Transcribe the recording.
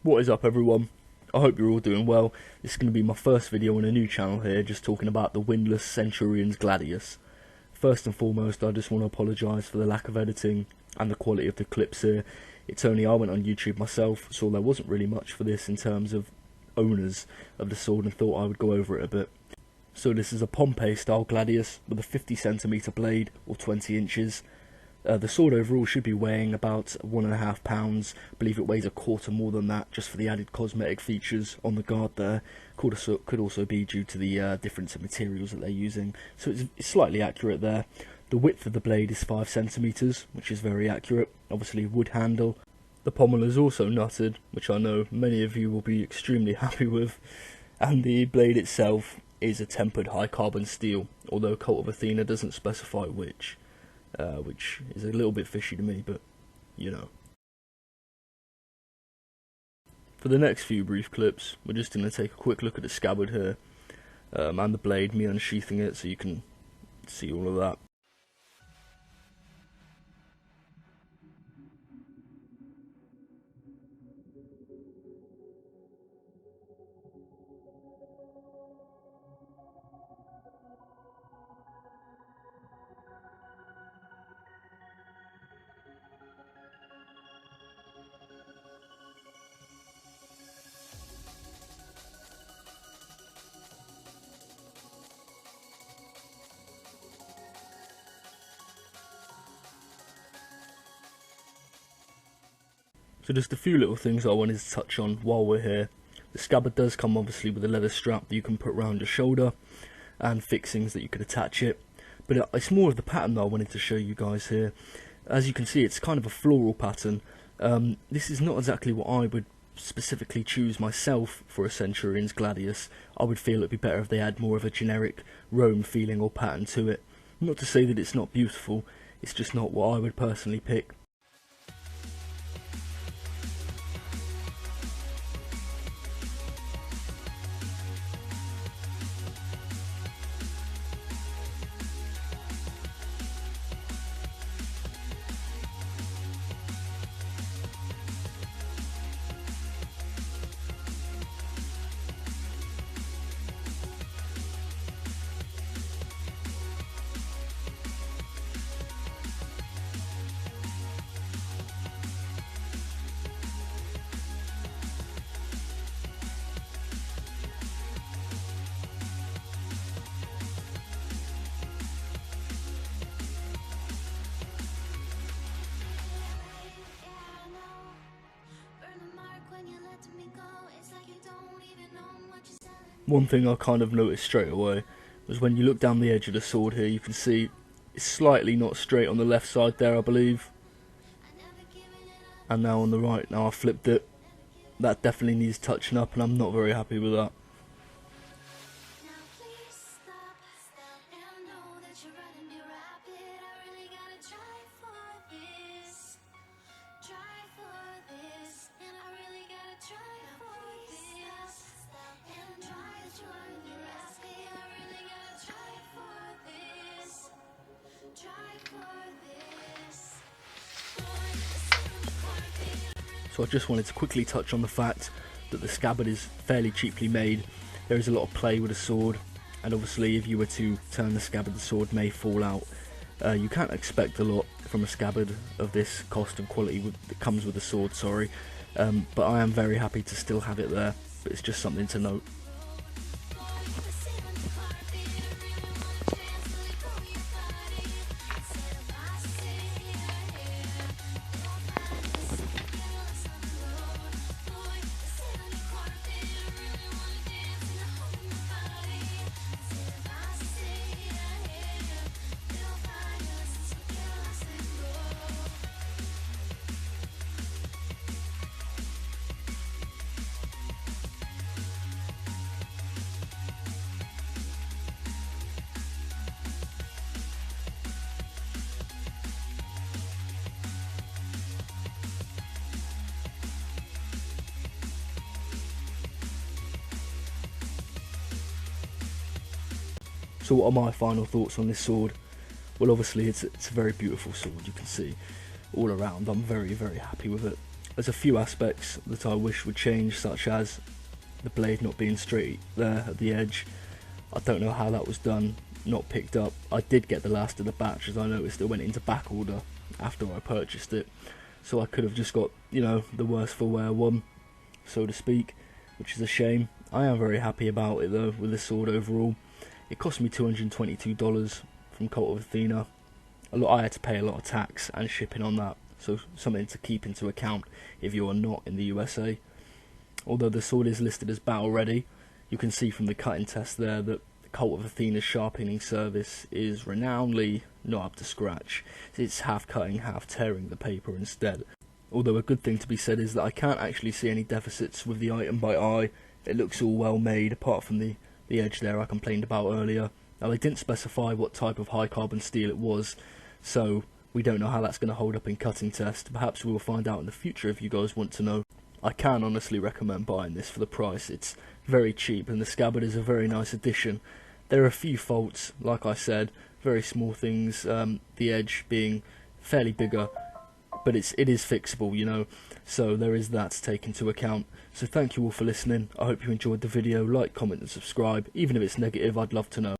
What is up, everyone? I hope you're all doing well. This is going to be my first video on a new channel here, just talking about the Windlass Centurions Gladius. First and foremost, I just want to apologise for the lack of editing and the quality of the clips here. It's only I went on YouTube myself, so there wasn't really much for this in terms of owners of the sword, and thought I would go over it a bit. So this is a Pompeii style Gladius with a 50cm blade, or 20 inches. The sword overall should be weighing about 1.5 pounds. I believe it weighs a quarter more than that, just for the added cosmetic features on the guard there. Could also be due to the difference in materials that they're using, so it's slightly accurate there. The width of the blade is 5 centimeters, which is very accurate. Obviously wood handle. The pommel is also nutted, which I know many of you will be extremely happy with. And the blade itself is a tempered high carbon steel, although Kult of Athena doesn't specify which is a little bit fishy to me, but you know. For the next few brief clips, we're just going to take a quick look at the scabbard here, and the blade, me unsheathing it, so you can see all of that. So just a few little things I wanted to touch on while we're here. The scabbard does come obviously with a leather strap that you can put around your shoulder, and fixings that you could attach it. But it's more of the pattern that I wanted to show you guys here. As you can see, it's kind of a floral pattern. This is not exactly what I would specifically choose myself for a Centurions Gladius. I would feel it'd be better if they had more of a generic Rome feeling or pattern to it. Not to say that it's not beautiful, it's just not what I would personally pick. One thing I kind of noticed straight away was when you look down the edge of the sword here, you can see it's slightly not straight on the left side there, I believe. And now on the right, now I flipped it. That definitely needs touching up, and I'm not very happy with that. So I just wanted to quickly touch on the fact that the scabbard is fairly cheaply made. There is a lot of play with the sword, and obviously if you were to turn the scabbard, the sword may fall out. You can't expect a lot from a scabbard of this cost and quality that comes with the sword, sorry. But I am very happy to still have it there, but it's just something to note. So what are my final thoughts on this sword? Well, obviously it's a very beautiful sword, you can see all around. I'm very, very happy with it. There's a few aspects that I wish would change, such as the blade not being straight there at the edge. I don't know how that was done, not picked up. I did get the last of the batch, as I noticed it went into back order after I purchased it, so I could have just got, you know, the worse for wear one, so to speak, which is a shame. I am very happy about it though, with the sword overall. It cost me $222 from Kult of Athena. I had to pay a lot of tax and shipping on that, so something to keep into account if you are not in the USA. Although the sword is listed as battle ready, you can see from the cutting test there that the Kult of Athena's sharpening service is renownedly not up to scratch. It's half cutting, half tearing the paper instead. Although a good thing to be said is that I can't actually see any deficits with the item by eye. It looks all well made, apart from the edge there I complained about earlier. Now they didn't specify what type of high carbon steel it was, so we don't know how that's going to hold up in cutting test. Perhaps we will find out in the future if you guys want to know. I can honestly recommend buying this for the price. It's very cheap and the scabbard is a very nice addition. There are a few faults, like I said, very small things, the edge being fairly bigger, but it is fixable, you know, so there is that to take into account. So thank you all for listening. I hope you enjoyed the video. Like, comment and subscribe. Even if it's negative, I'd love to know.